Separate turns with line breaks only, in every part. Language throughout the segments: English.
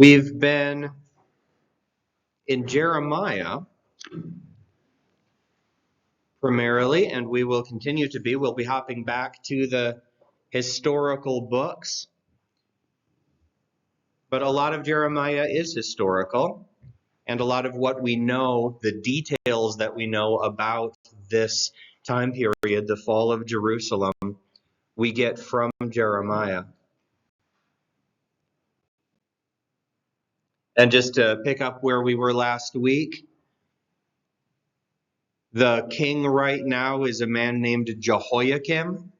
We've been in Jeremiah primarily, and we will continue to be. We'll be hopping back to the historical books. But a lot of Jeremiah is historical, and a lot of what we know, the details that we know about this time period, the fall of Jerusalem, we get from Jeremiah. And just to pick up where we were last week, the king right now is a man named Jehoiakim.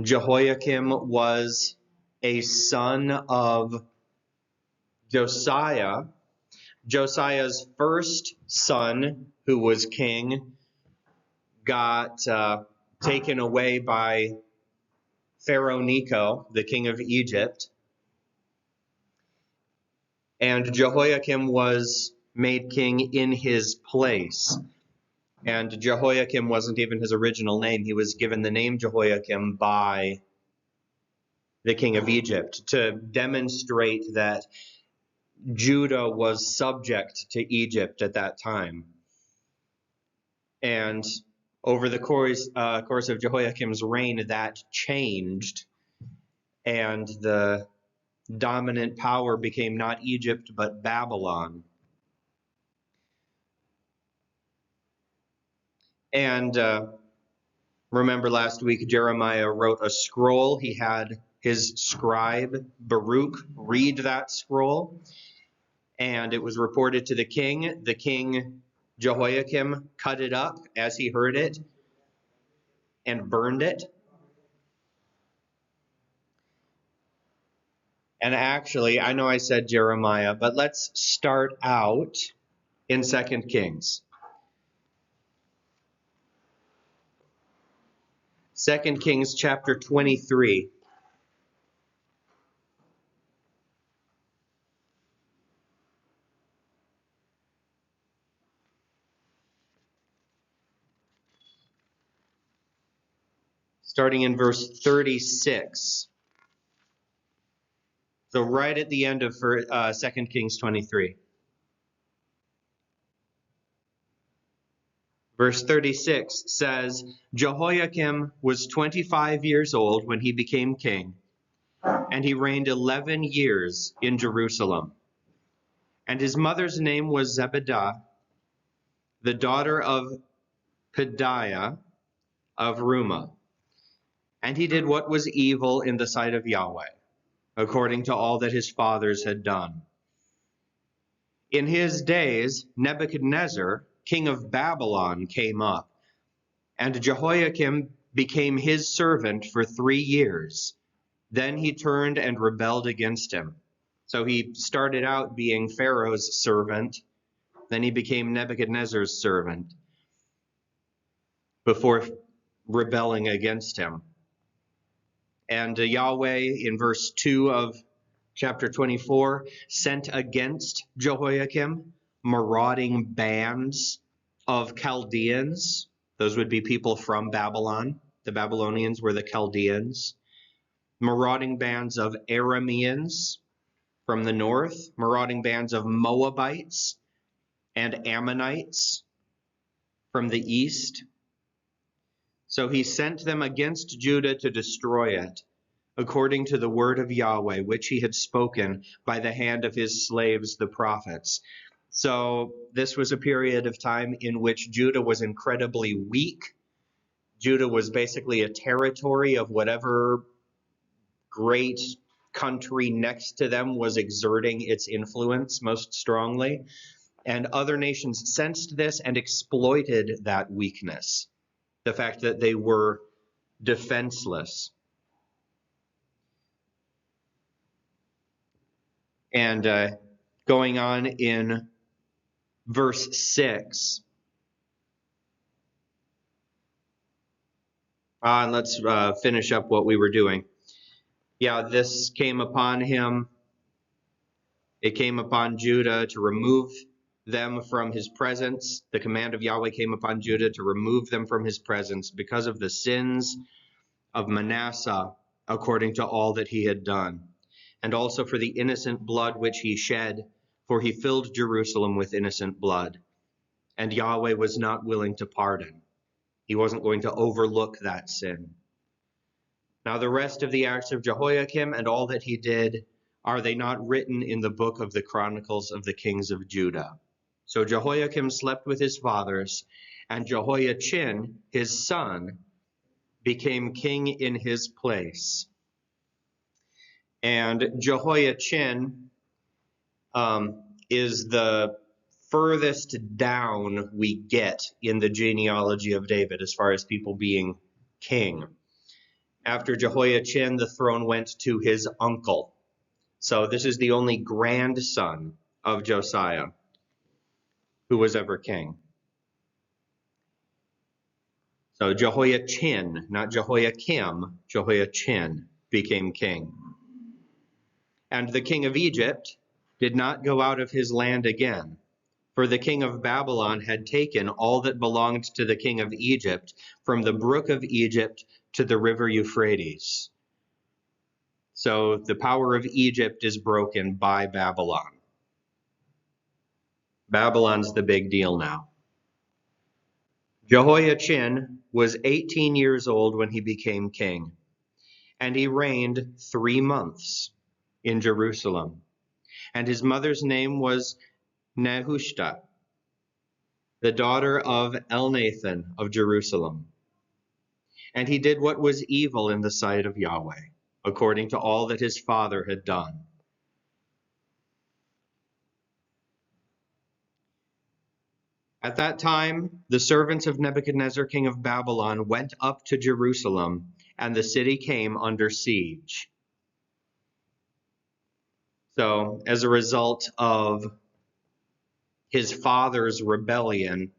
Jehoiakim was a son of Josiah. Josiah's first son, who was king, got taken away by Pharaoh Necho, the king of Egypt. And Jehoiakim was made king in his place. And Jehoiakim wasn't even his original name. He was given the name Jehoiakim by the king of Egypt to demonstrate that Judah was subject to Egypt at that time. And over the course of Jehoiakim's reign, that changed, and the dominant power became not Egypt but Babylon. And remember last week, Jeremiah wrote a scroll. He had his scribe, Baruch, read that scroll. And it was reported to the king. The king, Jehoiakim, cut it up as he heard it and burned it. And actually, I know I said Jeremiah, but let's start out in 2 Kings. 2 Kings chapter 23. Starting in verse 36. So right at the end of 2 Kings 23. Verse 36 says, Jehoiakim was 25 years old when he became king, and he reigned 11 years in Jerusalem. And his mother's name was Zebedah, the daughter of Pedaiah of Rumah. And he did what was evil in the sight of Yahweh, according to all that his fathers had done. In his days, Nebuchadnezzar, king of Babylon, came up, and Jehoiakim became his servant for 3 years. Then he turned and rebelled against him. So he started out being Pharaoh's servant, then he became Nebuchadnezzar's servant before rebelling against him. And Yahweh, in verse 2 of chapter 24, sent against Jehoiakim marauding bands of Chaldeans. Those would be people from Babylon. The Babylonians were the Chaldeans. Marauding bands of Arameans from the north, marauding bands of Moabites and Ammonites from the east. So he sent them against Judah to destroy it, according to the word of Yahweh, which he had spoken by the hand of his slaves, the prophets. So this was a period of time in which Judah was incredibly weak. Judah was basically a territory of whatever great country next to them was exerting its influence most strongly. And other nations sensed this and exploited that weakness, the fact that they were defenseless. And going on in verse 6, let's finish up what we were doing. Yeah, this came upon him. It came upon Judah to remove them from his presence. The command of Yahweh came upon Judah to remove them from his presence because of the sins of Manasseh, according to all that he had done. and also for the innocent blood which he shed, for he filled Jerusalem with innocent blood. And Yahweh was not willing to pardon. He wasn't going to overlook that sin. Now the rest of the acts of Jehoiakim and all that he did, are they not written in the book of the Chronicles of the kings of Judah? So Jehoiakim slept with his fathers, and Jehoiachin, his son, became king in his place. And Jehoiachin is the furthest down we get in the genealogy of David as far as people being king. After Jehoiachin, the throne went to his uncle. So this is the only grandson of Josiah who was ever king. So Jehoiachin, not Jehoiakim, Jehoiachin became king. And the king of Egypt did not go out of his land again, for the king of Babylon had taken all that belonged to the king of Egypt, from the brook of Egypt to the river Euphrates. So the power of Egypt is broken by Babylon. Babylon's the big deal now. Jehoiachin was 18 years old when he became king, and he reigned 3 months in Jerusalem. And his mother's name was Nehushta, the daughter of Elnathan of Jerusalem. And he did what was evil in the sight of Yahweh, according to all that his father had done. At that time, the servants of Nebuchadnezzar, king of Babylon, went up to Jerusalem, and the city came under siege. So, as a result of his father's rebellion,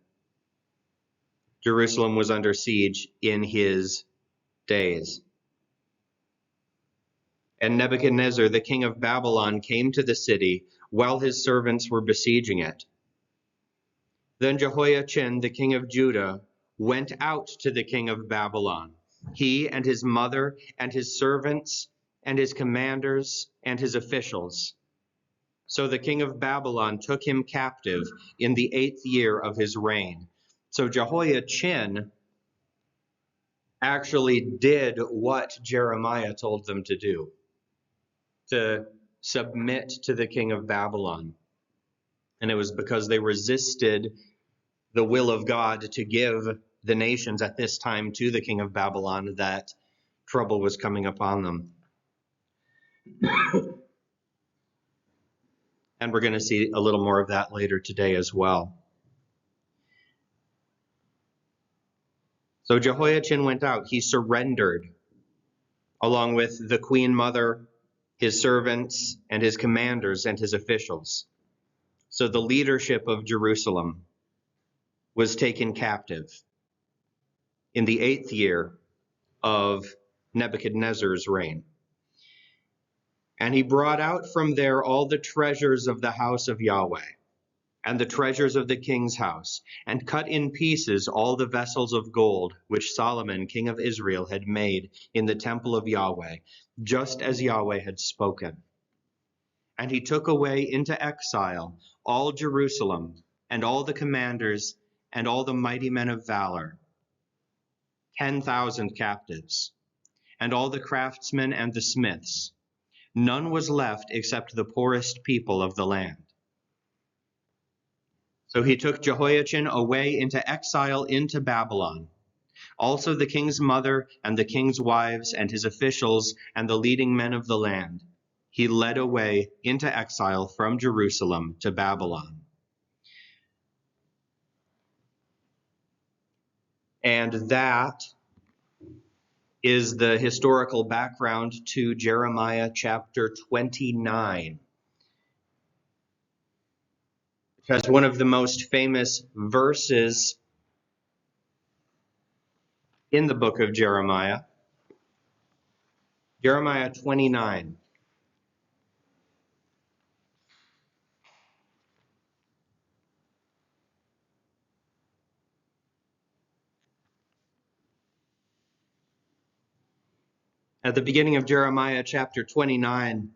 Jerusalem was under siege in his days. And Nebuchadnezzar, the king of Babylon, came to the city while his servants were besieging it. Then Jehoiachin, the king of Judah, went out to the king of Babylon, he and his mother and his servants and his commanders and his officials. So the king of Babylon took him captive in the 8th year of his reign. So Jehoiachin actually did what Jeremiah told them to do, to submit to the king of Babylon. And it was because they resisted the will of God to give the nations at this time to the king of Babylon that trouble was coming upon them. And we're going to see a little more of that later today as well. So Jehoiachin went out. He surrendered along with the queen mother, his servants, and his commanders and his officials. So the leadership of Jerusalem was taken captive in the 8th year of Nebuchadnezzar's reign. And he brought out from there all the treasures of the house of Yahweh, and the treasures of the king's house, and cut in pieces all the vessels of gold which Solomon, king of Israel, had made in the temple of Yahweh, just as Yahweh had spoken. And he took away into exile all Jerusalem, and all the commanders, and all the mighty men of valor, 10,000 captives, and all the craftsmen and the smiths. None was left except the poorest people of the land. So he took Jehoiachin away into exile into Babylon. Also the king's mother and the king's wives and his officials and the leading men of the land, he led away into exile from Jerusalem to Babylon. And that is the historical background to Jeremiah chapter 29. Because one of the most famous verses in the book of Jeremiah, Jeremiah 29. At the beginning of Jeremiah chapter 29,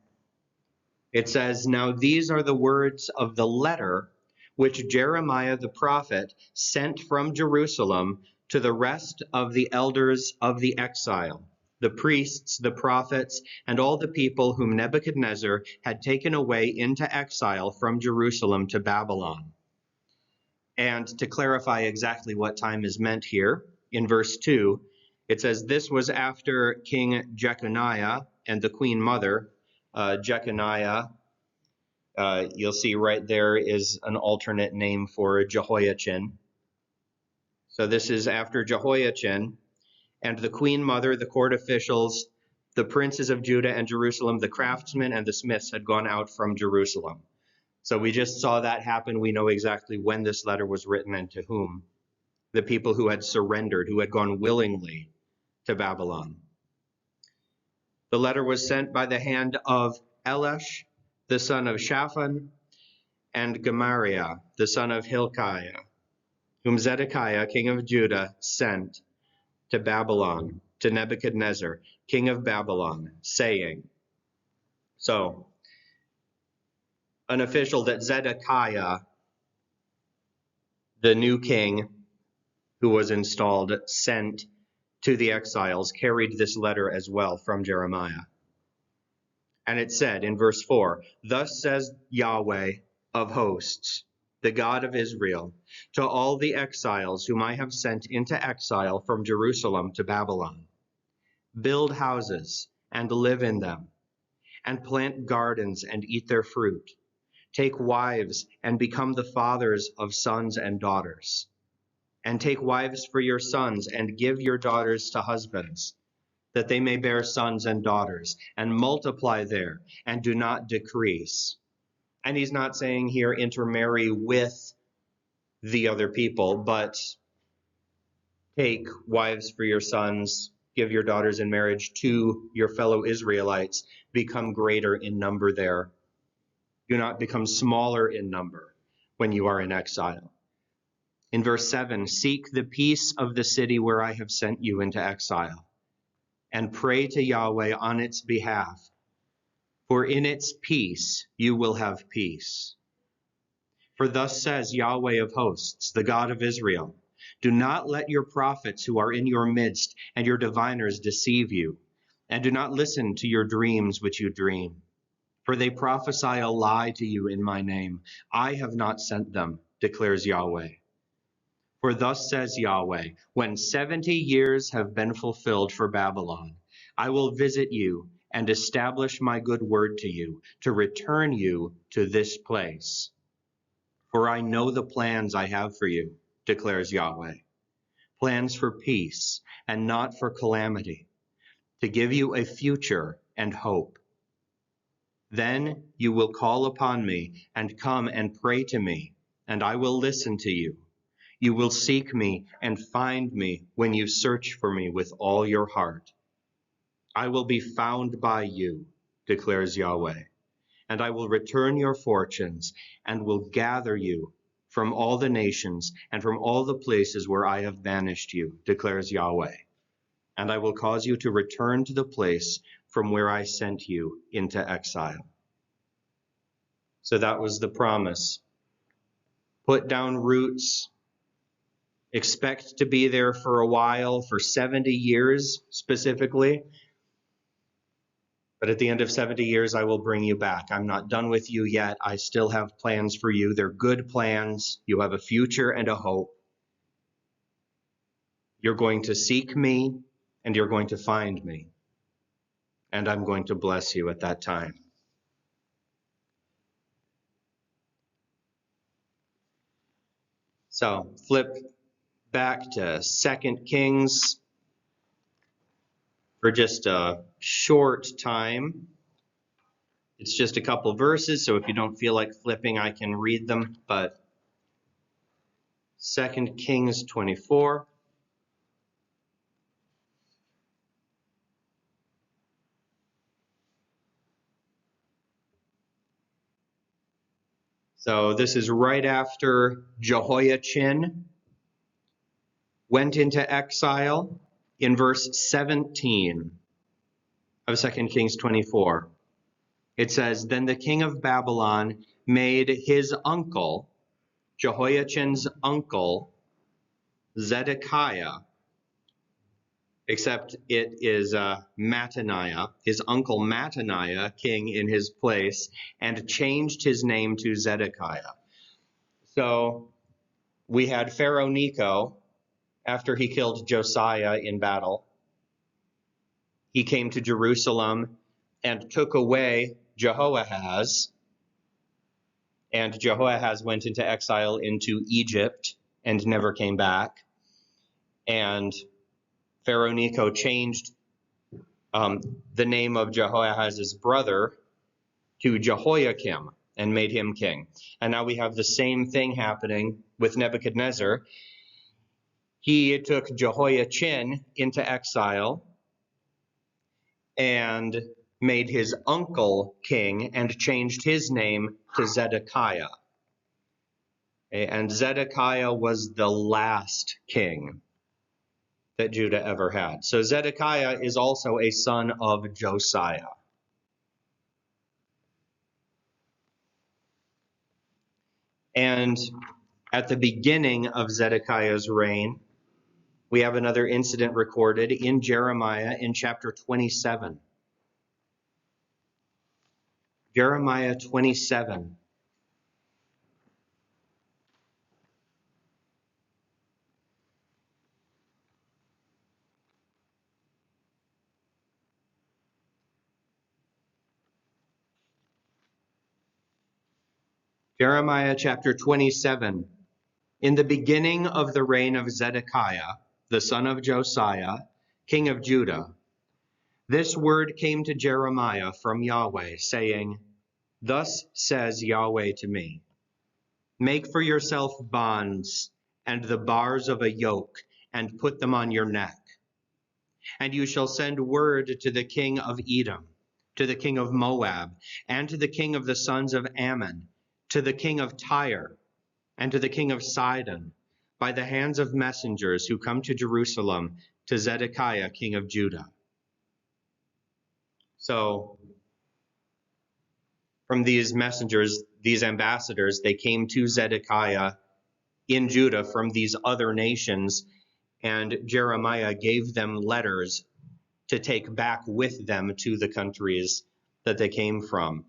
It says, "Now these are the words of the letter which Jeremiah the prophet sent from Jerusalem to the rest of the elders of the exile, the priests, the prophets, and all the people whom Nebuchadnezzar had taken away into exile from Jerusalem to Babylon." And to clarify exactly what time is meant here, in verse 2, it says, "This was after King Jeconiah and the queen mother." Jeconiah, you'll see right there is an alternate name for Jehoiachin. So this is after Jehoiachin and the queen mother, the court officials, the princes of Judah and Jerusalem, the craftsmen and the smiths had gone out from Jerusalem. So we just saw that happen. We know exactly when this letter was written and to whom. The people who had surrendered, who had gone willingly to Babylon. The letter was sent by the hand of Elish, the son of Shaphan, and Gemariah, the son of Hilkiah, whom Zedekiah, king of Judah, sent to Babylon, to Nebuchadnezzar, king of Babylon, saying. So, an official that Zedekiah, the new king who was installed, sent to the exiles, carried this letter as well from Jeremiah. And it said in verse 4, "Thus says Yahweh of hosts, the God of Israel, to all the exiles whom I have sent into exile from Jerusalem to Babylon, build houses and live in them, and plant gardens and eat their fruit. Take wives and become the fathers of sons and daughters. And take wives for your sons and give your daughters to husbands, that they may bear sons and daughters, and multiply there, and do not decrease." And he's not saying here intermarry with the other people, but take wives for your sons, give your daughters in marriage to your fellow Israelites, become greater in number there. Do not become smaller in number when you are in exile. In verse 7, "Seek the peace of the city where I have sent you into exile, and pray to Yahweh on its behalf, for in its peace you will have peace. For thus says Yahweh of hosts, the God of Israel, do not let your prophets who are in your midst and your diviners deceive you, and do not listen to your dreams which you dream. For they prophesy a lie to you in my name. I have not sent them, declares Yahweh. For thus says Yahweh, when 70 years have been fulfilled for Babylon, I will visit you and establish my good word to you, to return you to this place. For I know the plans I have for you, declares Yahweh, plans for peace and not for calamity, to give you a future and hope. Then you will call upon me and come and pray to me, and I will listen to you. You will seek me and find me when you search for me with all your heart. I will be found by you, declares Yahweh, and I will return your fortunes and will gather you from all the nations and from all the places where I have banished you, declares Yahweh. And I will cause you to return to the place from where I sent you into exile." So that was the promise. Put down roots. Expect to be there for a while, for 70 years specifically. But at the end of 70 years, I will bring you back. I'm not done with you yet. I still have plans for you. They're good plans. You have a future and a hope. You're going to seek me, and you're going to find me. And I'm going to bless you at that time. So flip back to 2 Kings for just a short time. It's just a couple verses, so if you don't feel like flipping, I can read them. But 2 Kings 24. So this is right after Jehoiachin went into exile, in verse 17 of 2 Kings 24. It says, "Then the king of Babylon made his uncle, Jehoiachin's uncle, Zedekiah," except it is Mattaniah, his uncle Mattaniah, king in his place, and changed his name to Zedekiah. So we had Pharaoh Necho, after he killed Josiah in battle. He came to Jerusalem and took away Jehoahaz, and Jehoahaz went into exile into Egypt and never came back. And Pharaoh Necho changed the name of Jehoahaz's brother to Jehoiakim and made him king. And now we have the same thing happening with Nebuchadnezzar. He took Jehoiachin into exile and made his uncle king and changed his name to Zedekiah. And Zedekiah was the last king that Judah ever had. So Zedekiah is also a son of Josiah. And at the beginning of Zedekiah's reign, we have another incident recorded in Jeremiah in chapter 27. Jeremiah 27. Jeremiah chapter 27. In the beginning of the reign of Zedekiah, the son of Josiah, king of Judah, this word came to Jeremiah from Yahweh, saying, "Thus says Yahweh to me, make for yourself bonds and the bars of a yoke, and put them on your neck. And you shall send word to the king of Edom, to the king of Moab, and to the king of the sons of Ammon, to the king of Tyre, and to the king of Sidon, by the hands of messengers who come to Jerusalem, to Zedekiah, king of Judah." So from these messengers, these ambassadors, they came to Zedekiah in Judah from these other nations, and Jeremiah gave them letters to take back with them to the countries that they came from,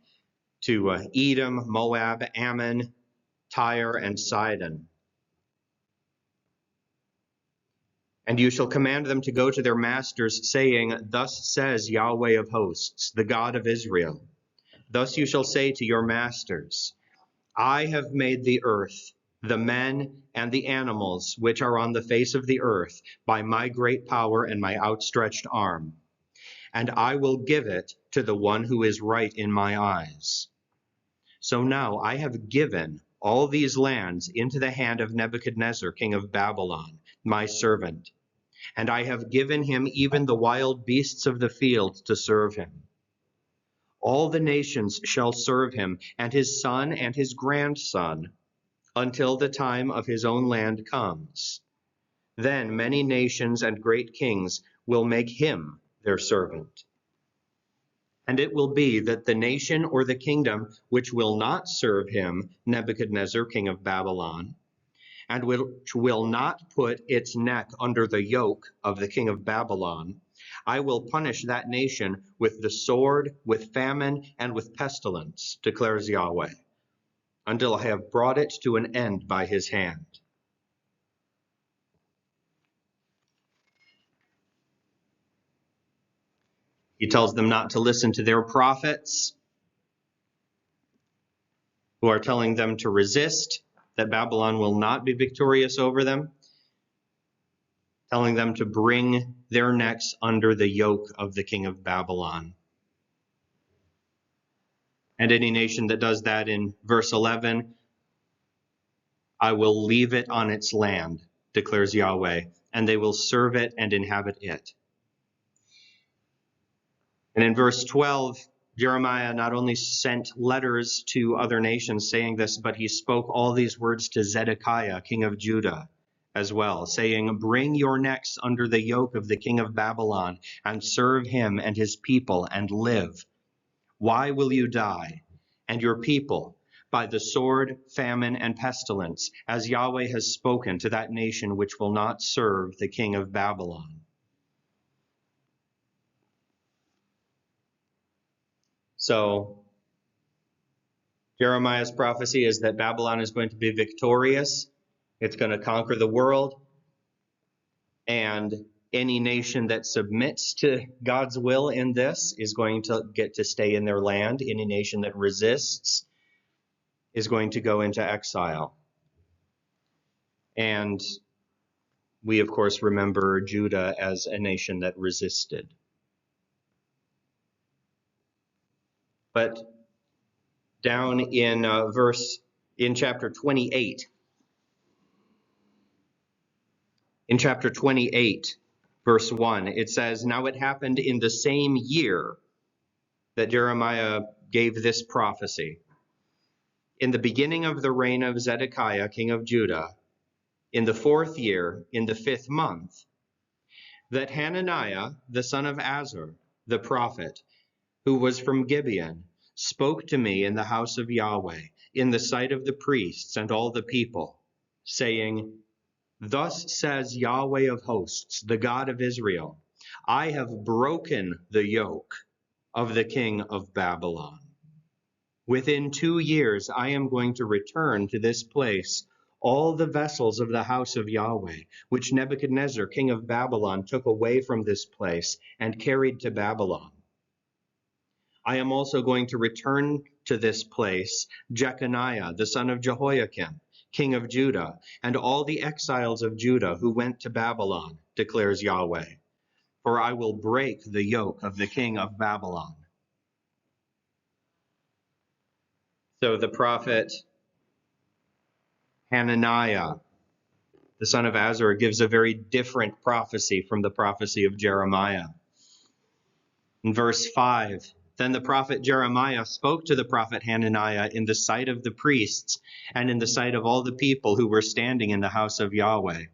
to Edom, Moab, Ammon, Tyre, and Sidon. "And you shall command them to go to their masters, saying, Thus says Yahweh of hosts, the God of Israel. Thus you shall say to your masters, I have made the earth, the men and the animals which are on the face of the earth, by my great power and my outstretched arm. And I will give it to the one who is right in my eyes. So now I have given all these lands into the hand of Nebuchadnezzar, king of Babylon, my servant, and I have given him even the wild beasts of the field to serve him. All the nations shall serve him, and his son and his grandson, until the time of his own land comes. Then many nations and great kings will make him their servant. And it will be that the nation or the kingdom which will not serve him, Nebuchadnezzar, king of Babylon, and which will not put its neck under the yoke of the king of Babylon, I will punish that nation with the sword, with famine, and with pestilence, declares Yahweh, until I have brought it to an end by his hand." He tells them not to listen to their prophets, who are telling them to resist, that Babylon will not be victorious over them, telling them to bring their necks under the yoke of the king of Babylon. And any nation that does that, in verse 11, I will leave it on its land, declares Yahweh, and they will serve it and inhabit it. And in verse 12, Jeremiah not only sent letters to other nations saying this, but he spoke all these words to Zedekiah, king of Judah, as well, saying, "Bring your necks under the yoke of the king of Babylon, and serve him and his people, and live. Why will you die, and your people, by the sword, famine, and pestilence, as Yahweh has spoken to that nation which will not serve the king of Babylon? So, Jeremiah's prophecy is that Babylon is going to be victorious. It's going to conquer the world. And any nation that submits to God's will in this is going to get to stay in their land. Any nation that resists is going to go into exile. And we, of course, remember Judah as a nation that resisted. But down in chapter 28, verse 1, it says, "Now it happened in the same year that Jeremiah gave this prophecy, in the beginning of the reign of Zedekiah, king of Judah, in the 4th year, in the 5th month, that Hananiah, the son of Azur, the prophet, who was from Gibeon, spoke to me in the house of Yahweh, in the sight of the priests and all the people, saying, Thus says Yahweh of hosts, the God of Israel, I have broken the yoke of the king of Babylon. Within 2 years I am going to return to this place all the vessels of the house of Yahweh, which Nebuchadnezzar, king of Babylon, took away from this place and carried to Babylon. I am also going to return to this place Jeconiah, the son of Jehoiakim, king of Judah, and all the exiles of Judah who went to Babylon, declares Yahweh. For I will break the yoke of the king of Babylon." So the prophet Hananiah, the son of Azur, gives a very different prophecy from the prophecy of Jeremiah. In verse 5, "Then the prophet Jeremiah spoke to the prophet Hananiah in the sight of the priests and in the sight of all the people who were standing in the house of Yahweh.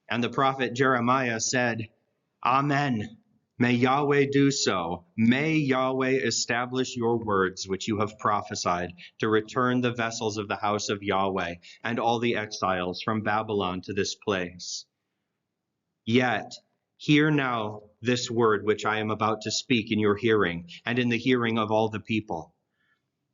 And the prophet Jeremiah said, Amen. May Yahweh do so. May Yahweh establish your words which you have prophesied, to return the vessels of the house of Yahweh and all the exiles from Babylon to this place. Yet hear now this word which I am about to speak in your hearing and in the hearing of all the people.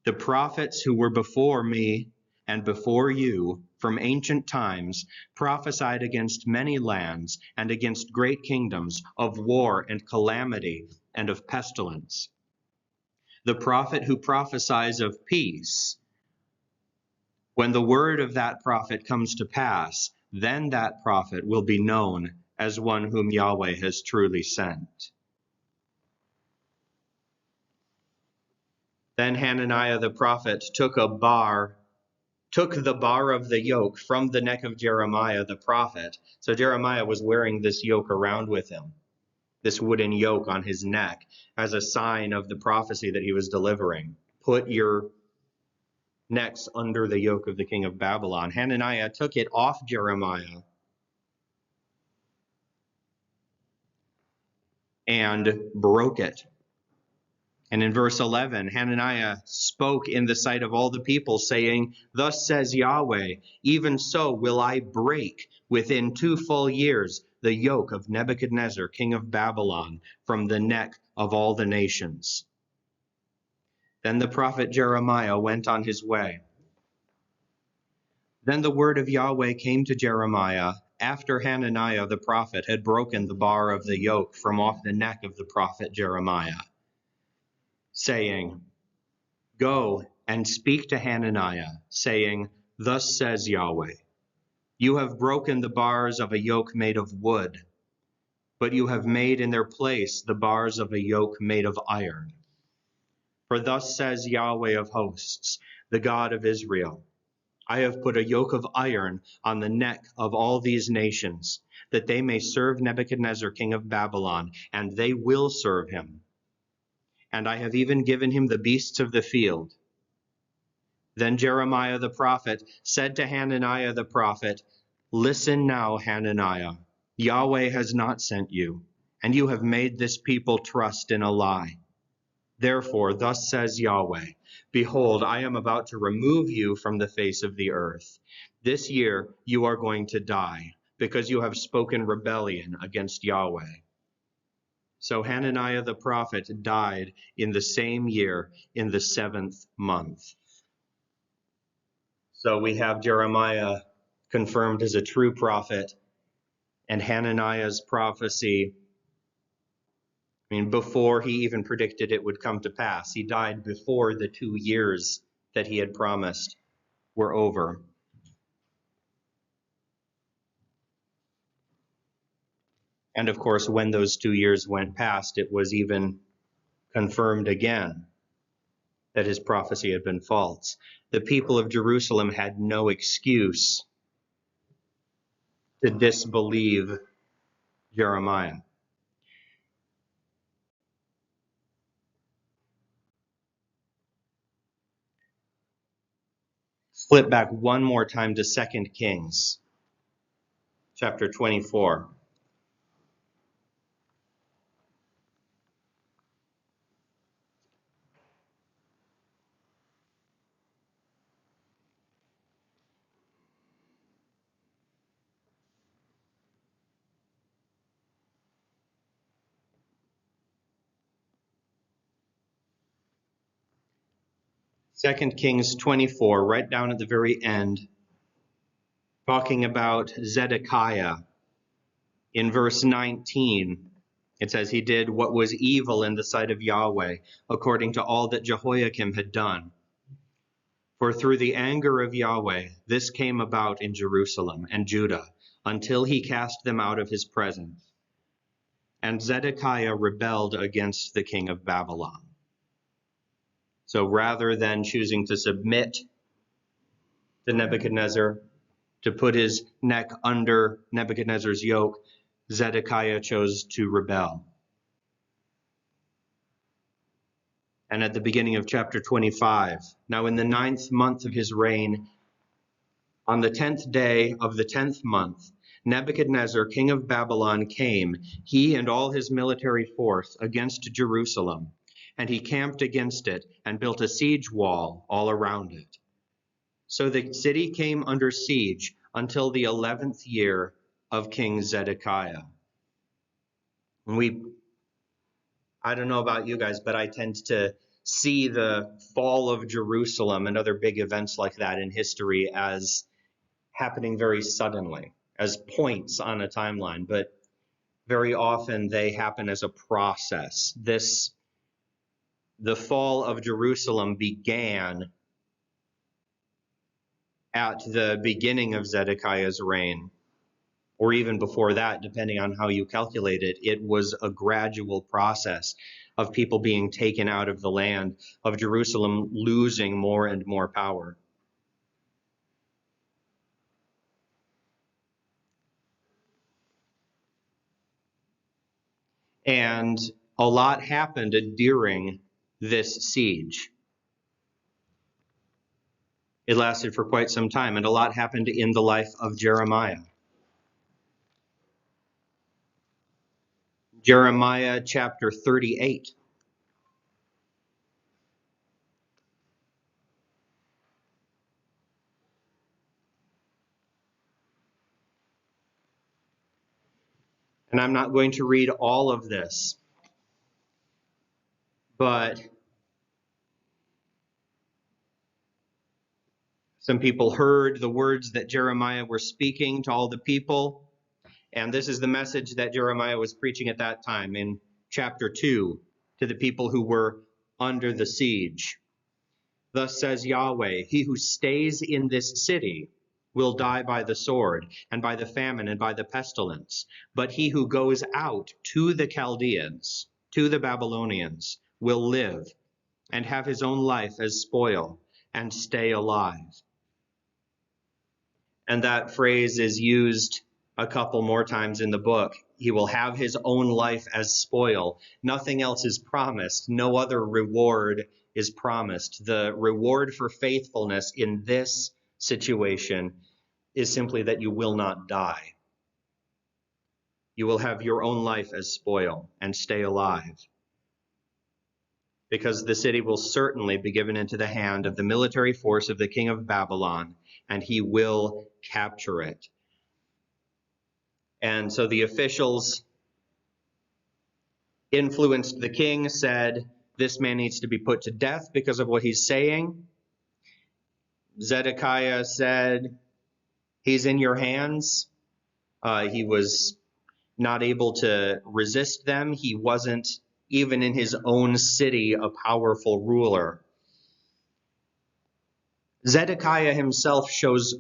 The prophets who were before me and before you from ancient times prophesied against many lands and against great kingdoms of war and calamity and of pestilence. The prophet who prophesies of peace, when the word of that prophet comes to pass, then that prophet will be known as one whom Yahweh has truly sent." Then Hananiah the prophet took the bar of the yoke from the neck of Jeremiah the prophet. So Jeremiah was wearing this yoke around with him, this wooden yoke on his neck, as a sign of the prophecy that he was delivering. Put your necks under the yoke of the king of Babylon. Hananiah took it off Jeremiah and broke it. And in verse 11, Hananiah spoke in the sight of all the people, saying, Thus says Yahweh, even so will I break within 2 full years the yoke of Nebuchadnezzar, king of Babylon, from the neck of all the nations. Then the prophet Jeremiah went on his way. Then the word of Yahweh came to Jeremiah, after Hananiah the prophet had broken the bar of the yoke from off the neck of the prophet Jeremiah, saying, Go and speak to Hananiah, saying, Thus says Yahweh, you have broken the bars of a yoke made of wood, but you have made in their place the bars of a yoke made of iron. For thus says Yahweh of hosts, the God of Israel, I have put a yoke of iron on the neck of all these nations, that they may serve Nebuchadnezzar, king of Babylon, and they will serve him. And I have even given him the beasts of the field. Then Jeremiah the prophet said to Hananiah the prophet, Listen now, Hananiah, Yahweh has not sent you, and you have made this people trust in a lie. Therefore, thus says Yahweh, behold, I am about to remove you from the face of the earth. This year you are going to die, because you have spoken rebellion against Yahweh. So Hananiah the prophet died in the same year, in the 7th month. So we have Jeremiah confirmed as a true prophet, and Hananiah's prophecy, before he even predicted it would come to pass. He died before the 2 years that he had promised were over. And of course, when those 2 years went past, it was even confirmed again that his prophecy had been false. The people of Jerusalem had no excuse to disbelieve Jeremiah. Flip back one more time to 2 Kings, chapter 24. 2 Kings 24, right down at the very end, talking about Zedekiah. In verse 19, it says, he did what was evil in the sight of Yahweh, according to all that Jehoiakim had done. For through the anger of Yahweh, this came about in Jerusalem and Judah, until he cast them out of his presence. And Zedekiah rebelled against the king of Babylon. So rather than choosing to submit to Nebuchadnezzar, to put his neck under Nebuchadnezzar's yoke, Zedekiah chose to rebel. And at the beginning of chapter 25, now in the 9th month of his reign, on the 10th day of the 10th month, Nebuchadnezzar, king of Babylon, came, he and all his military force, against Jerusalem. And he camped against it and built a siege wall all around it. So the city came under siege until the 11th year of King Zedekiah. I don't know about you guys, but I tend to see the fall of Jerusalem and other big events like that in history as happening very suddenly, as points on a timeline, but very often they happen as a process. The fall of Jerusalem began at the beginning of Zedekiah's reign, or even before that, depending on how you calculate it. It was a gradual process of people being taken out of the land, of Jerusalem losing more and more power. And a lot happened during this siege. It lasted for quite some time, and a lot happened in the life of Jeremiah. Jeremiah chapter 38. And I'm not going to read all of this, but some people heard the words that Jeremiah were speaking to all the people. And this is the message that Jeremiah was preaching at that time in chapter 2 to the people who were under the siege. Thus says Yahweh, he who stays in this city will die by the sword, and by the famine, and by the pestilence. But he who goes out to the Chaldeans, to the Babylonians, will live, and have his own life as spoil, and stay alive. And that phrase is used a couple more times in the book. He will have his own life as spoil. Nothing else is promised. No other reward is promised. The reward for faithfulness in this situation is simply that you will not die. You will have your own life as spoil and stay alive. because the city will certainly be given into the hand of the military force of the king of Babylon, and he will capture it. And so the officials influenced the king, said, this man needs to be put to death because of what he's saying. Zedekiah said, he's in your hands. He was not able to resist them. He wasn't even in his own city a powerful ruler. Zedekiah himself shows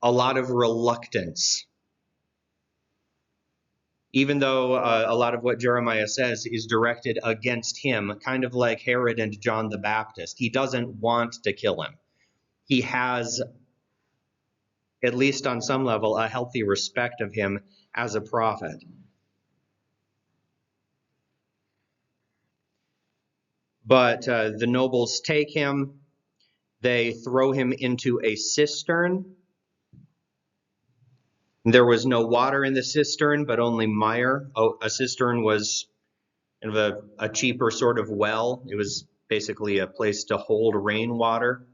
a lot of reluctance, even though a lot of what Jeremiah says is directed against him, kind of like Herod and John the Baptist. He doesn't want to kill him. He has, at least on some level, a healthy respect of him as a prophet. But the nobles take him. They throw him into a cistern. There was no water in the cistern, but only mire. A cistern was kind of a cheaper sort of well. It was basically a place to hold rainwater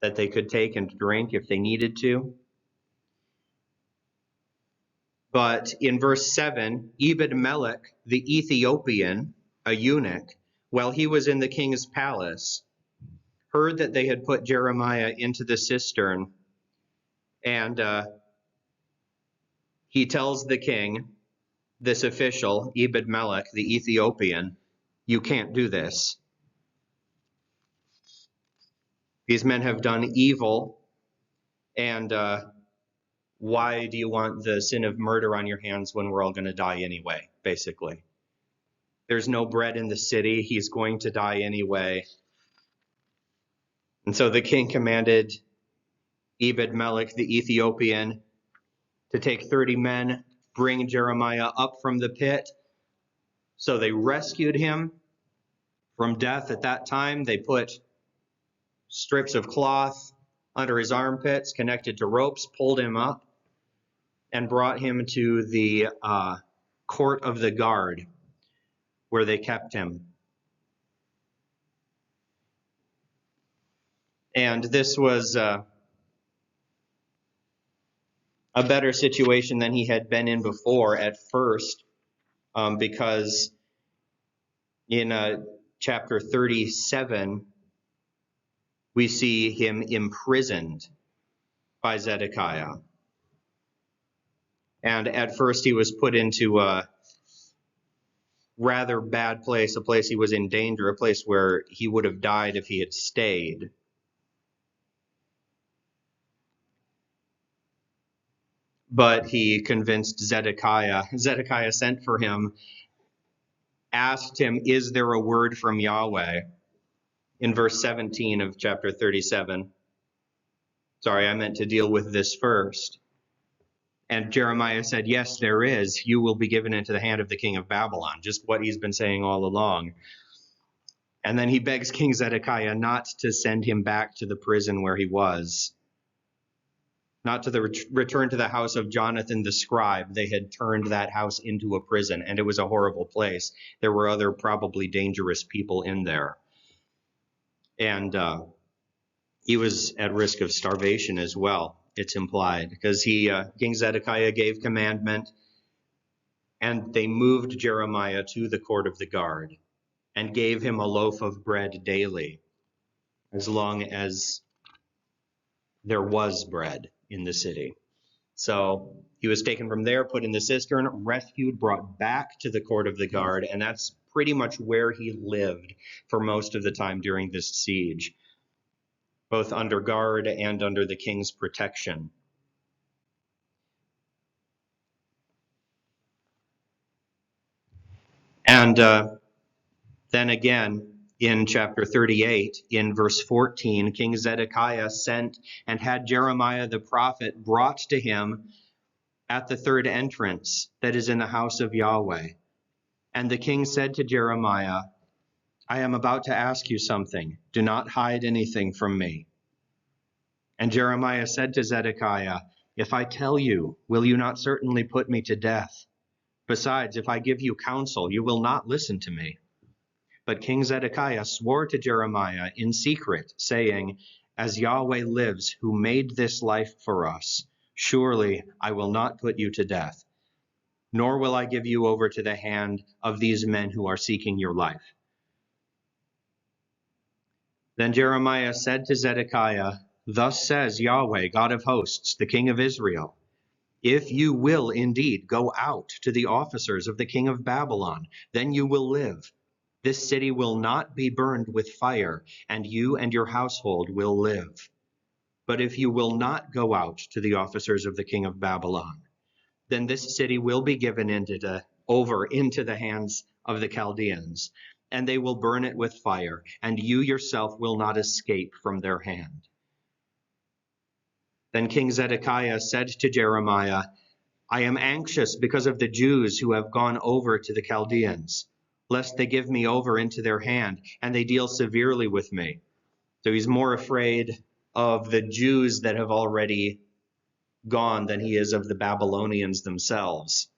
that they could take and drink if they needed to. But in verse 7, Ebed-melech, the Ethiopian, a eunuch, while he was in the king's palace, heard that they had put Jeremiah into the cistern, and he tells the king, this official, Ebed-melech, the Ethiopian, you can't do this. These men have done evil, and why do you want the sin of murder on your hands when we're all going to die anyway, basically? There's no bread in the city. He's going to die anyway. And so the king commanded Ebed-melech, the Ethiopian, to take 30 men, bring Jeremiah up from the pit. So they rescued him from death at that time. They put strips of cloth under his armpits, connected to ropes, pulled him up, and brought him to the court of the guard, where they kept him. And this was a better situation than he had been in before at first, because in chapter 37, we see him imprisoned by Zedekiah. And at first he was put into a rather bad place, a place he was in danger, a place where he would have died if he had stayed. But he convinced Zedekiah. Zedekiah sent for him, asked him, is there a word from Yahweh? In verse 17 of chapter 37. Sorry, I meant to deal with this first. And Jeremiah said, yes, there is. You will be given into the hand of the king of Babylon, just what he's been saying all along. And then he begs King Zedekiah not to send him back to the prison where he was, not to the return to the house of Jonathan the scribe. They had turned that house into a prison, and it was a horrible place. There were other probably dangerous people in there. And he was at risk of starvation as well, it's implied, because King Zedekiah gave commandment, and they moved Jeremiah to the court of the guard and gave him a loaf of bread daily, as long as there was bread in the city. So he was taken from there, put in the cistern, rescued, brought back to the court of the guard, and that's pretty much where he lived for most of the time during this siege, both under guard and under the king's protection. And then again, in chapter 38, in verse 14, King Zedekiah sent and had Jeremiah the prophet brought to him at the third entrance that is in the house of Yahweh. And the king said to Jeremiah, I am about to ask you something. Do not hide anything from me. And Jeremiah said to Zedekiah, if I tell you, will you not certainly put me to death? Besides, if I give you counsel, you will not listen to me. But King Zedekiah swore to Jeremiah in secret, saying, "As Yahweh lives, who made this life for us, surely I will not put you to death, nor will I give you over to the hand of these men who are seeking your life." Then Jeremiah said to Zedekiah, "Thus says Yahweh, God of hosts, the King of Israel, if you will indeed go out to the officers of the king of Babylon, then you will live. This city will not be burned with fire, and you and your household will live. But if you will not go out to the officers of the king of Babylon, then this city will be given over into the hands of the Chaldeans, and they will burn it with fire, and you yourself will not escape from their hand." Then King Zedekiah said to Jeremiah, "I am anxious because of the Jews who have gone over to the Chaldeans, lest they give me over into their hand, and they deal severely with me." So he's more afraid of the Jews that have already gone than he is of the Babylonians themselves.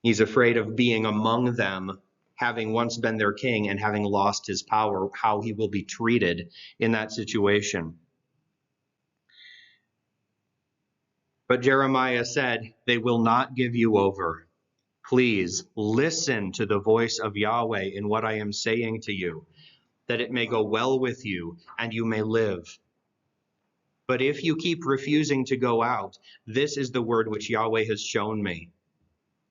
He's afraid of being among them, having once been their king and having lost his power, how he will be treated in that situation. But Jeremiah said, "They will not give you over. Please listen to the voice of Yahweh in what I am saying to you, that it may go well with you and you may live. But if you keep refusing to go out, this is the word which Yahweh has shown me.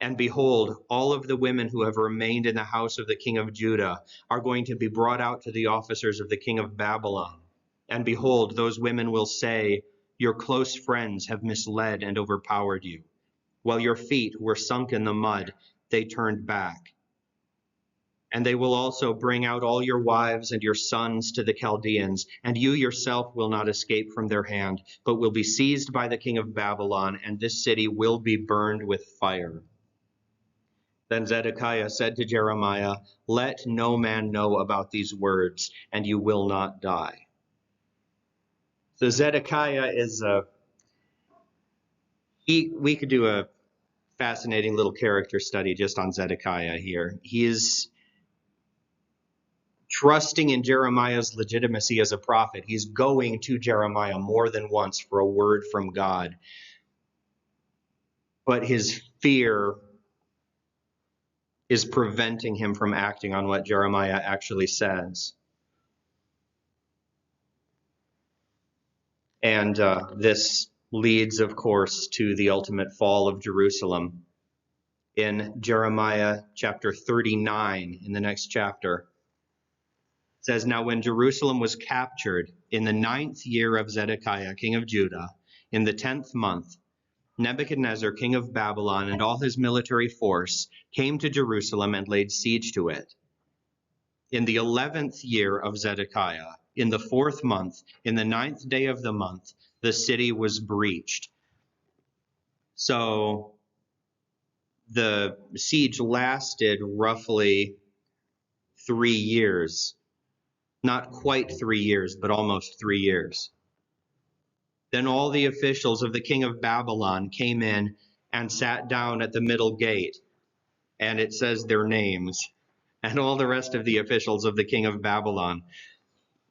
And behold, all of the women who have remained in the house of the king of Judah are going to be brought out to the officers of the king of Babylon. And behold, those women will say, 'Your close friends have misled and overpowered you. While your feet were sunk in the mud, they turned back.' And they will also bring out all your wives and your sons to the Chaldeans, and you yourself will not escape from their hand, but will be seized by the king of Babylon, and this city will be burned with fire." Then Zedekiah said to Jeremiah, "Let no man know about these words, and you will not die." So Zedekiah is we could do a fascinating little character study just on Zedekiah here. He is trusting in Jeremiah's legitimacy as a prophet. He's going to Jeremiah more than once for a word from God. But his fear is preventing him from acting on what Jeremiah actually says. And this leads, of course, to the ultimate fall of Jerusalem. In Jeremiah chapter 39, in the next chapter, it says, "Now when Jerusalem was captured in the 9th year of Zedekiah, king of Judah, in the 10th month, Nebuchadnezzar, king of Babylon, and all his military force came to Jerusalem and laid siege to it. In the 11th year of Zedekiah, in the 4th month, in the 9th day of the month, the city was breached." So the siege lasted roughly 3 years. Not quite 3 years, but almost 3 years. Then all the officials of the king of Babylon came in and sat down at the middle gate, and it says their names, and all the rest of the officials of the king of Babylon.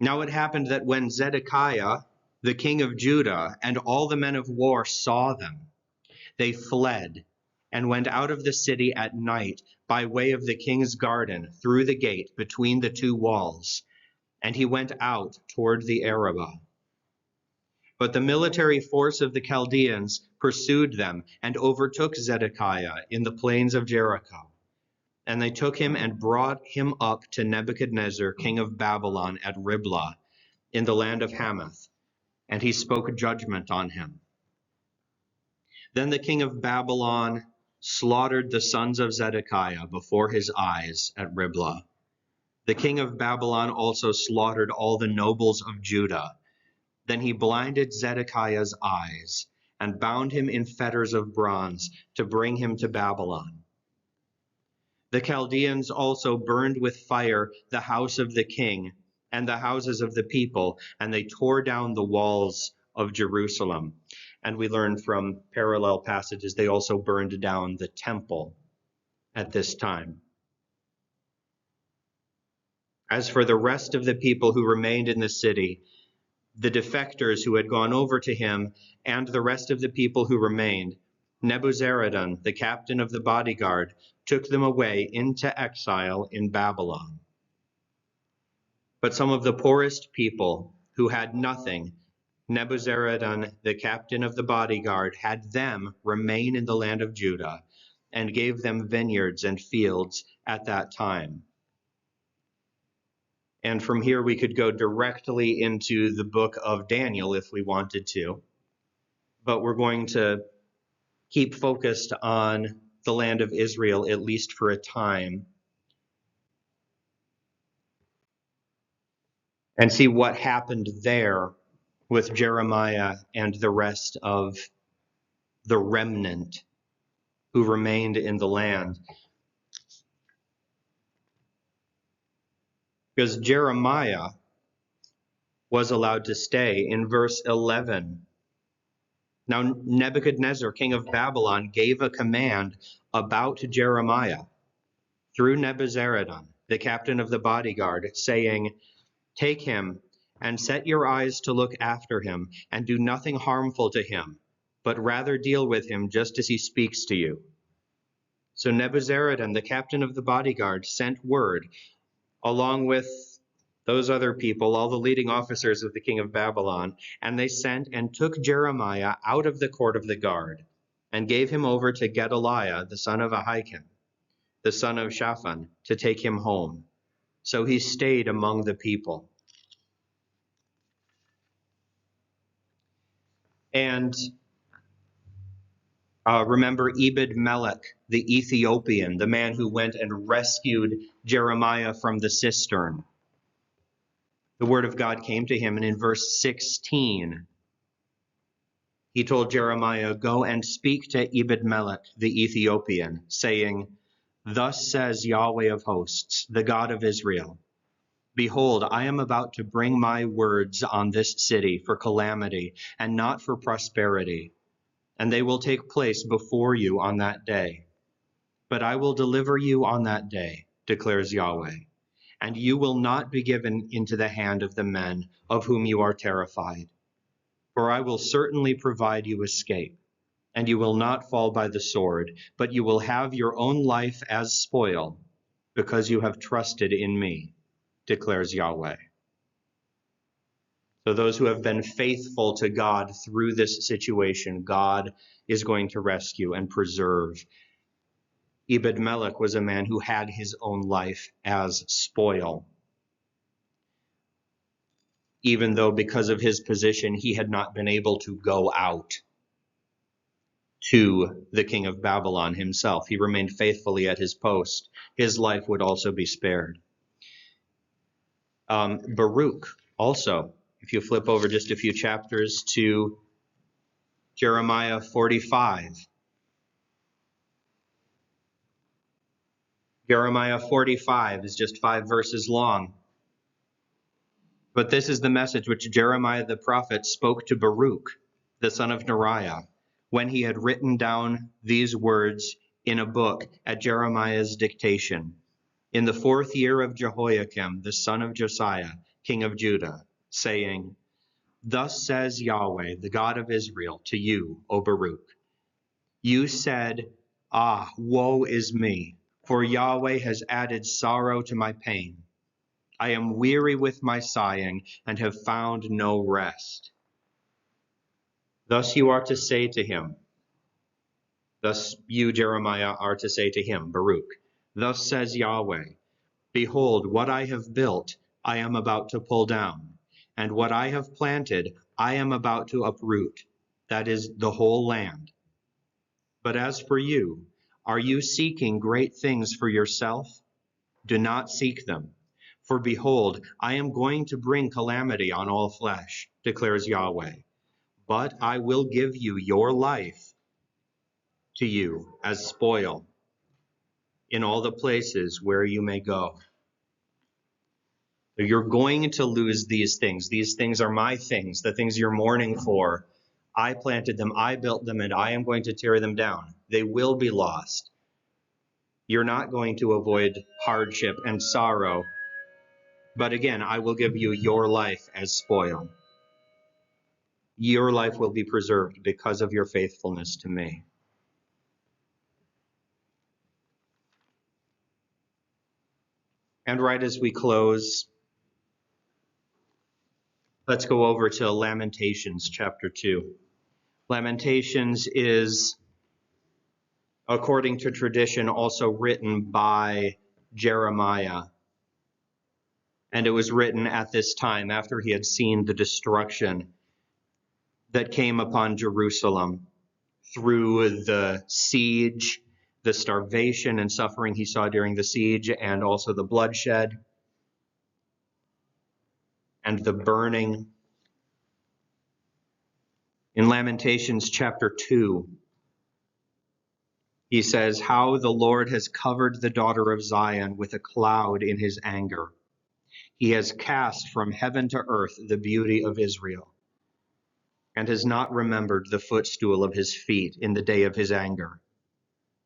Now it happened that when Zedekiah, the king of Judah, and all the men of war saw them, they fled and went out of the city at night by way of the king's garden through the gate between the two walls, and he went out toward the Arabah. But the military force of the Chaldeans pursued them and overtook Zedekiah in the plains of Jericho. And they took him and brought him up to Nebuchadnezzar, king of Babylon, at Riblah, in the land of Hamath, and he spoke judgment on him. Then the king of Babylon slaughtered the sons of Zedekiah before his eyes at Riblah. The king of Babylon also slaughtered all the nobles of Judah. Then he blinded Zedekiah's eyes and bound him in fetters of bronze to bring him to Babylon. The Chaldeans also burned with fire the house of the king and the houses of the people, and they tore down the walls of Jerusalem. And we learn from parallel passages, they also burned down the temple at this time. As for the rest of the people who remained in the city, the defectors who had gone over to him, and the rest of the people who remained, Nebuzaradan, the captain of the bodyguard, took them away into exile in Babylon. But some of the poorest people who had nothing, Nebuzaradan, the captain of the bodyguard, had them remain in the land of Judah and gave them vineyards and fields at that time. And from here we could go directly into the book of Daniel if we wanted to. But we're going to keep focused on the land of Israel, at least for a time, and see what happened there with Jeremiah and the rest of the remnant who remained in the land. Because Jeremiah was allowed to stay. In verse 11, now Nebuchadnezzar, king of Babylon, gave a command about Jeremiah through Nebuzaradan, the captain of the bodyguard, saying, "Take him and set your eyes to look after him, and do nothing harmful to him, but rather deal with him just as he speaks to you." So Nebuzaradan, the captain of the bodyguard, sent word, along with those other people, all the leading officers of the king of Babylon, and they sent and took Jeremiah out of the court of the guard, and gave him over to Gedaliah, the son of Ahikam, the son of Shaphan, to take him home. So he stayed among the people. And remember Ebed-Melech, the Ethiopian, the man who went and rescued Jeremiah from the cistern. The word of God came to him, and in verse 16, he told Jeremiah, "Go and speak to Ebed-Melech, the Ethiopian, saying, 'Thus says Yahweh of hosts, the God of Israel, Behold, I am about to bring my words on this city for calamity and not for prosperity, and they will take place before you on that day. But I will deliver you on that day, declares Yahweh, and you will not be given into the hand of the men of whom you are terrified. For I will certainly provide you escape, and you will not fall by the sword, but you will have your own life as spoil, because you have trusted in me, declares Yahweh.'" So those who have been faithful to God through this situation, God is going to rescue and preserve. Ebed-Melech was a man who had his own life as spoil, even though because of his position he had not been able to go out to the king of Babylon himself. He remained faithfully at his post. His life would also be spared. Baruch also, if you flip over just a few chapters to Jeremiah 45. Jeremiah 45 is just 5 verses long. But this is the message which Jeremiah the prophet spoke to Baruch, the son of Neriah, when he had written down these words in a book at Jeremiah's dictation, in the 4th year of Jehoiakim, the son of Josiah, king of Judah, saying, "Thus says Yahweh, the God of Israel, to you, O Baruch. You said, 'Ah, woe is me, for Yahweh has added sorrow to my pain. I am weary with my sighing and have found no rest.' Thus you are to say to him," thus you, Jeremiah, are to say to him, Baruch, "Thus says Yahweh, Behold, what I have built, I am about to pull down, and what I have planted, I am about to uproot, that is, the whole land. But as for you, are you seeking great things for yourself? Do not seek them. For behold, I am going to bring calamity on all flesh, declares Yahweh. But I will give you your life to you as spoil in all the places where you may go." So you're going to lose these things. These things are my things, the things you're mourning for. I planted them, I built them, and I am going to tear them down. They will be lost. You're not going to avoid hardship and sorrow But again, I will give you your life as spoil. Your life will be preserved because of your faithfulness to me. And right as we close, let's go over to Lamentations chapter 2. Lamentations is, according to tradition, also written by Jeremiah. And it was written at this time after he had seen the destruction that came upon Jerusalem through the siege, the starvation and suffering he saw during the siege, and also the bloodshed and the burning. In Lamentations chapter 2, he says, "How the Lord has covered the daughter of Zion with a cloud in his anger. He has cast from heaven to earth the beauty of Israel, and has not remembered the footstool of his feet in the day of his anger.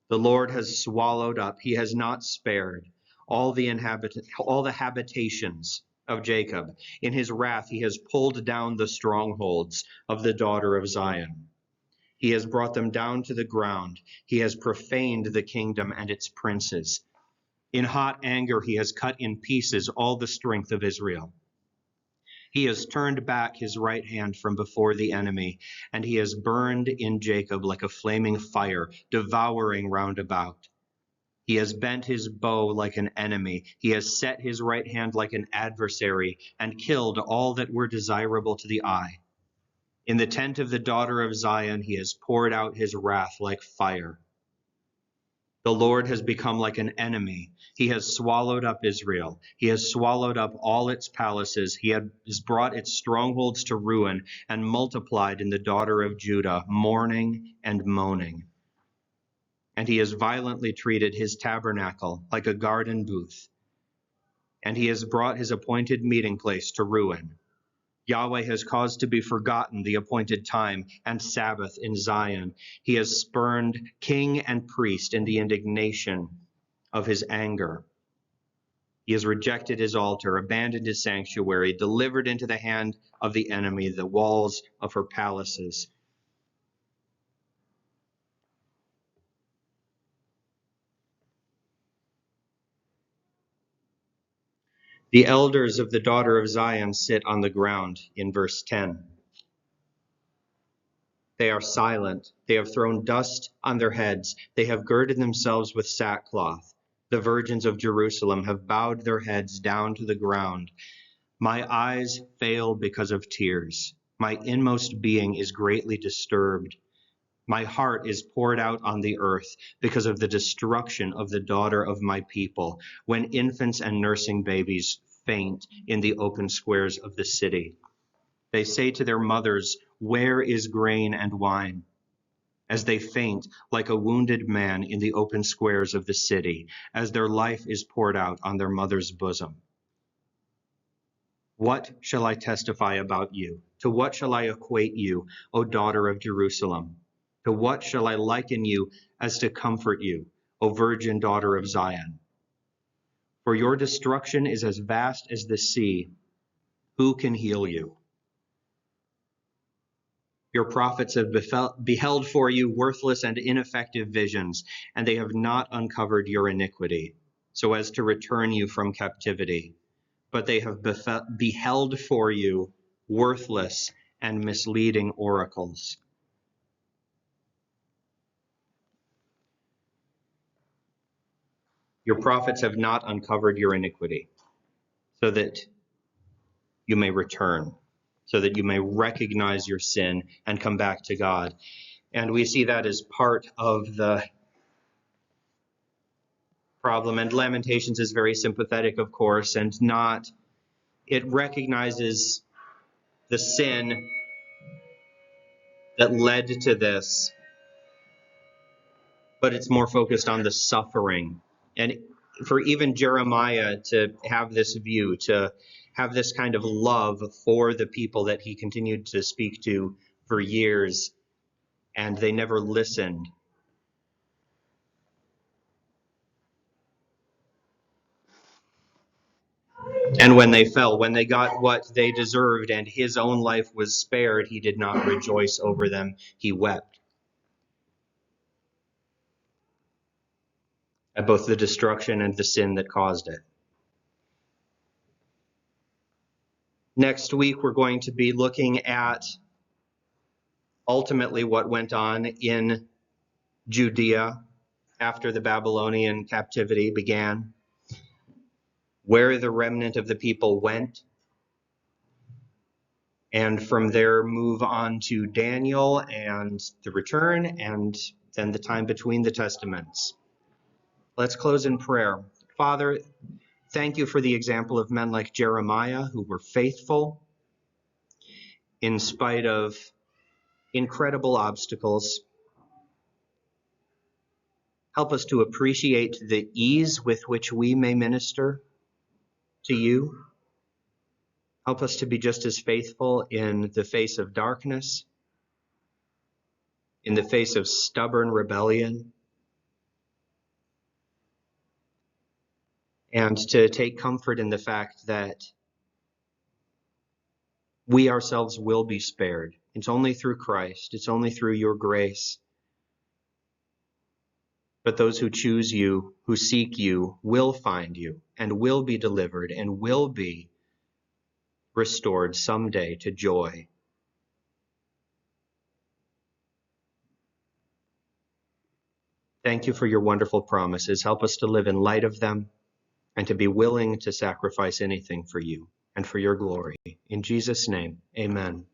The Lord has swallowed up, he has not spared, all the habitations of Jacob. In his wrath he has pulled down the strongholds of the daughter of Zion. He has brought them down to the ground. He has profaned the kingdom and its princes. In hot anger he has cut in pieces all the strength of Israel. He has turned back his right hand from before the enemy, and he has burned in Jacob like a flaming fire, devouring round about. He has bent his bow like an enemy. He has set his right hand like an adversary, and killed all that were desirable to the eye. In the tent of the daughter of Zion he has poured out his wrath like fire. The Lord has become like an enemy. He has swallowed up Israel. He has swallowed up all its palaces. He has brought its strongholds to ruin and multiplied in the daughter of Judah mourning and moaning. And he has violently treated his tabernacle like a garden booth. And he has brought his appointed meeting place to ruin. Yahweh has caused to be forgotten the appointed time and Sabbath in Zion. He has spurned king and priest in the indignation of his anger. He has rejected his altar, abandoned his sanctuary, delivered into the hand of the enemy the walls of her palaces. The elders of the daughter of Zion sit on the ground in verse 10. They are silent. They have thrown dust on their heads. They have girded themselves with sackcloth. The virgins of Jerusalem have bowed their heads down to the ground. My eyes fail because of tears. My inmost being is greatly disturbed. My heart is poured out on the earth because of the destruction of the daughter of my people, when infants and nursing babies faint in the open squares of the city. They say to their mothers, "Where is grain and wine?" As they faint like a wounded man in the open squares of the city, as their life is poured out on their mother's bosom. What shall I testify about you? To what shall I equate you, O daughter of Jerusalem? To what shall I liken you as to comfort you, O virgin daughter of Zion? For your destruction is as vast as the sea. Who can heal you? Your prophets have beheld for you worthless and ineffective visions, and they have not uncovered your iniquity, so as to return you from captivity. But they have beheld for you worthless and misleading oracles. Your prophets have not uncovered your iniquity, so that you may return, so that you may recognize your sin and come back to God. And we see that as part of the problem. And Lamentations is very sympathetic, of course, and not, it recognizes the sin that led to this, but it's more focused on the suffering. And for even Jeremiah to have this view, to have this kind of love for the people that he continued to speak to for years, and they never listened. And when they fell, when they got what they deserved and his own life was spared, he did not rejoice over them. He wept at both the destruction and the sin that caused it. Next week, we're going to be looking at ultimately what went on in Judea after the Babylonian captivity began, where the remnant of the people went, and from there move on to Daniel and the return, and then the time between the testaments. Let's close in prayer. Father, thank you for the example of men like Jeremiah who were faithful in spite of incredible obstacles. Help us to appreciate the ease with which we may minister to you. Help us to be just as faithful in the face of darkness, in the face of stubborn rebellion, and to take comfort in the fact that we ourselves will be spared. It's only through Christ. It's only through your grace. But those who choose you, who seek you, will find you and will be delivered and will be restored someday to joy. Thank you for your wonderful promises. Help us to live in light of them and to be willing to sacrifice anything for you and for your glory. In Jesus' name, amen.